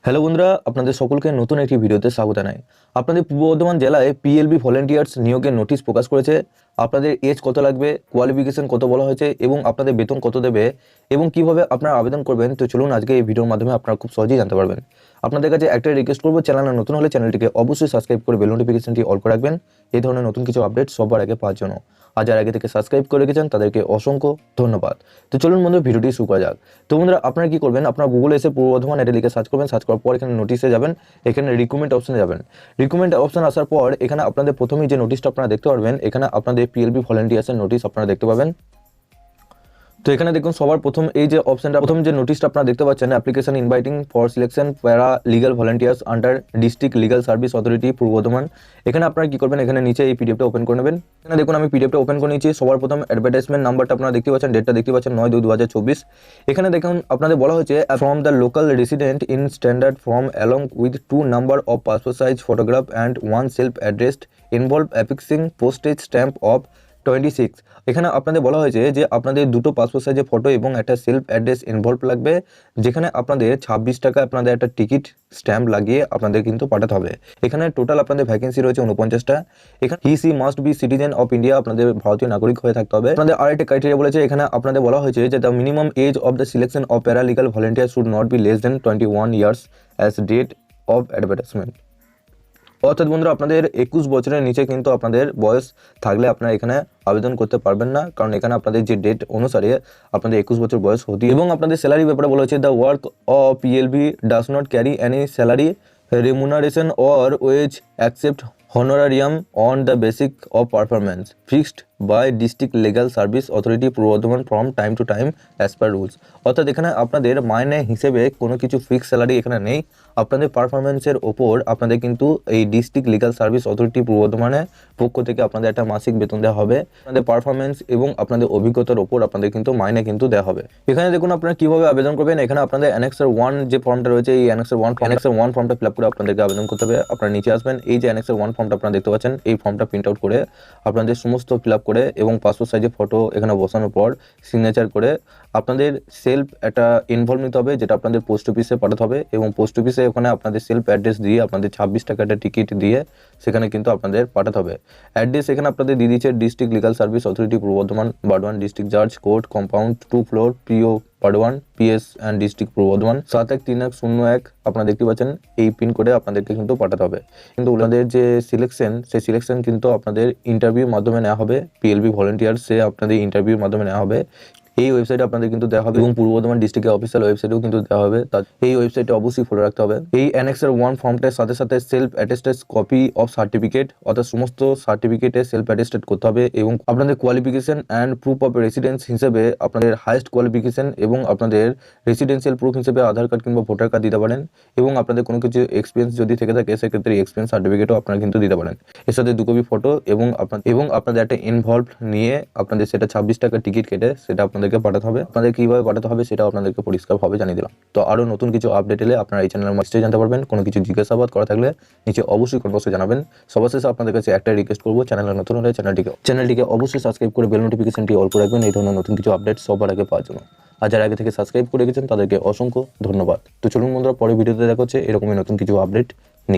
Hello বন্ধুরা, আপনাদের সকলকে নতুন একটি ভিডিওতে স্বাগত জানাই। আপনাদের পূর্ব বর্ধমান জেলায় পিএলবি ভলেন্টিয়ার্স নিয়োগের নোটিশ প্রকাশ করেছে। আপনাদের এজ কত লাগবে, কোয়ালিফিকেশন কত বলা হয়েছে এবং আপনাদের বেতন কত দেবে এবং কিভাবে আপনারা আবেদন করবেন, তো চলুন আজকে এই ভিডিওর মাধ্যমে আপনারা খুব সহজেই জানতে পারবেন। আপনাদের কাছে একটাই রিকোয়েস্ট করবো, চ্যানেলে নতুন হলে চ্যানেলটিকে অবশ্যই সাবস্ক্রাইব করে বেল নোটিফিকেশনটি অল করে রাখবেন এই ধরনের নতুন কিছু আপডেট সবার আগে পাওয়ার জন্য। আর যারা আগে থেকে সাবস্ক্রাইব করে রেখেছেন তাদেরকে অসংখ্য ধন্যবাদ। তো চলুন বন্ধু, ভিডিওটি শুরু করা যাক। তো বন্ধুরা, আপনারা কি করবেন, আপনারা গুগলে এসে পূর্ব বর্ধমান এটা লিখে সার্চ করবেন। সার্চ করার পর এখানে নোটিশে যাবেন, এখানে রিক্রুটমেন্ট অপশনে যাবেন। রিক্রুটমেন্ট অপশন আসার পর এখানে আপনাদের প্রথমেই যে নোটিশটা আপনারা দেখতে পারবেন, এখানে আপনাদের পিএলবি ভলেন্টিয়ার্সের নোটিশ আপনারা দেখতে পাবেন। তো এখানে দেখুন সবার প্রথম এই যে অপশনটা, প্রথম যে নোটিশটা আপনারা দেখতে পাচ্ছেন, অ্যাপ্লিকেশন ইনভাইটিং ফর সিলেকশন প্যারা legal volunteers under district legal service authority Purba Bardhaman. এখানে আপনারা কি করবেন, এখানে নিচে এই পিডিএফটা ওপেন করে নেবেন। এখানে দেখুন আমি পিডিএফটা ওপেন করে নিয়েছি। সবার প্রথম অ্যাডভার্টাইজমেন্ট নাম্বারটা আপনারা দেখতে পাচ্ছেন, ডেটটা দেখতে পাচ্ছেন 9/2/2024। এখানে দেখুন আপনাদের বলা হয়েছে from the local resident in standard form along with 2 number of passport size photograph and 1 self addressed involve affixing postage stamp of 26। এখানে আপনাদের বলা হয়েছে যে আপনাদের দুটো পাসপোর্ট সাইজের ফটো এবং একটা সেলফ অ্যাড্রেস ইনভলভ লাগবে, যেখানে আপনাদের 26 টাকা আপনাদের একটা টিকিট স্ট্যাম্প লাগিয়ে আপনাদের কিন্তু পাঠাতে হবে। এখানে টোটাল আপনাদের ভ্যাকেন্সি রয়েছে 49টা। এখানে he must be citizen of India, আপনাদের ভারতীয় নাগরিক হয়ে থাকতে হবে। আপনাদের আরেকটা ক্রাইটেরিয়া বলেছে, এখানে আপনাদের বলা হয়েছে যে the minimum age of the selection of paralegal volunteer should not be less than 21 years as date of advertisement. অর্থাৎ বন্ধুরা, আপনাদের 21 বছরের নিচে কিন্তু আপনাদের বয়স থাকলে আপনারা এখানে আবেদন করতে পারবেন না, কারণ এখানে আপনাদের যে ডেট অনুসারে আপনাদের 21 বছর বয়স হতে। এবং আপনাদের স্যালারি ব্যাপারে বলা হয়েছে, the work of PLB does not carry any salary remuneration or wage except honorarium on the basic of performance fixed by district legal service authority Purba Bardhaman from time to time as per rules। অর্থাৎ এখানে আপনাদের মাইনে হিসেবে কোনো কিছু fix salary এখানে নেই। আপনাদের পারফরমেন্সের ওপর আপনাদের কিন্তু এই ডিস্ট্রিক্ট লিগাল সার্ভিস অথরিটি পূর্ব বর্ধমানের পক্ষ থেকে আপনাদের একটা মাসিক বেতন দেওয়া হবে। আপনাদের পারফরমেন্স এবং আপনাদের অভিজ্ঞতার ওপর আপনাদের কিন্তু মাইনে কিন্তু দেওয়া হবে। এখানে দেখুন আপনারা কিভাবে আবেদন করবেন। এখানে আপনাদের অ্যানেক্সার 1 যে ফর্মটা রয়েছে, এই অ্যানেক্সার 1 ফর্মটা ফিল আপ করে আপনাদেরকে আবেদন করতে হবে। আপনারা নিচে আসবেন, এই যে অ্যানেক্সার 1 ফর্মটা আপনারা দেখতে পাচ্ছেন, এই ফর্মটা প্রিন্ট আউট করে আপনাদের সমস্ত ফিল আপ করে এবং পাসপোর্ট সাইজের ফটো এখানে বসানোর পর সিগনেচার করে আপনাদের সেলফ একটা ইনভলভ নিতে হবে, যেটা আপনাদের পোস্ট অফিসে পাঠাতে হবে। এবং পোস্ট অফিসে ওখানে আপনাদের সেলফ অ্যাড্রেস দিয়ে আপনাদের 26 টাকা একটা টিকিট দিয়ে সেখানে কিন্তু আপনাদের পাঠাতে হবে। অ্যাড্রেস এখানে আপনাদের দিয়ে দিচ্ছে district legal service authority Purba Bardhaman, Burdwan, district জাজ court compound 2 floor, PO Burdwan, PS and district Purba Bardhaman 713101। আপনারা দেখতে পাচ্ছেন এই পিন কোডে আপনাদেরকে কিন্তু পাঠাতে হবে। কিন্তু ওনাদের যে সিলেকশন, সেই সিলেকশন কিন্তু আপনাদের ইন্টারভিউর মাধ্যমে নেওয়া হবে। পিএলবি ভলেন্টিয়ার সে আপনাদের ইন্টারভিউর মাধ্যমে নেওয়া হবে। এই ওয়েবসাইটে আপনাদের কিন্তু দেওয়া হবে এবং পূর্ব বর্ধমান ডিস্ট্রিক্টের অফিসিয়াল ওয়েবসাইটেও কিন্তু দেওয়া হবে। এই ওয়েবসাইটে অবশ্যই ফলো রাখতে হবে। এই অ্যানেক্সার 1 ফর্মটার সাথে সাথে self attested copy of certificate, অর্থাৎ সমস্ত সার্টিফিকেটে সেলফ অ্যাটেস্টেড করতে হবে এবং আপনাদের qualification and proof of residence হিসেবে আপনাদের হাইয়েস্ট কোয়ালিফিকেশন এবং আপনাদের রেসিডেন্সিয়াল প্রুফ হিসেবে আধার কার্ড কিংবা ভোটার কার্ড দিতে পারেন। এবং আপনাদের কোনো কিছু এক্সপিরিয়েন্স যদি থেকে থাকে সেক্ষেত্রে এক্সপিরিয়েন্স সার্টিফিকেটও আপনারা কিন্তু দিতে পারেন। এর সাথে 2 কপি ফটো এবং আপনাদের একটা ইনভলভ নিয়ে আপনাদের সেটা 26 টাকা টিকিট কেটে সেটা আপনাদেরকে পাঠাতে হবে। আপনাদের কিভাবে পাঠাতে হবে সেটা আপনাদেরকে পরিষ্কারভাবে জানিয়ে দিলাম। তো আরও নতুন কিছু আপডেট এলে আপনারা এই চ্যানেলের মাধ্যমে জানতে পারবেন। কোনো কিছু জিজ্ঞাসাবাদ করা থাকলে নিচে অবশ্যই কমেন্ট বক্সে জানাবেন। সবার শেষে আপনাদের কাছে একটা রিকোয়েস্ট করবো, চ্যানেলে নতুন হলে চ্যানেলটিকে অবশ্যই সাবস্ক্রাইব করে বেল নোটিফিকেশনটি অল করে রাখবেন এই ধরনের নতুন কিছু আপডেট সবার আগে পাওয়ার জন্য। আর যারা আগে থেকে সাবস্ক্রাইব করে রেখেছেন তাদেরকে অসংখ্য ধন্যবাদ। তো চলুন বন্ধুরা, পরের ভিডিওতে দেখা হচ্ছে এরকমই নতুন কিছু আপডেট।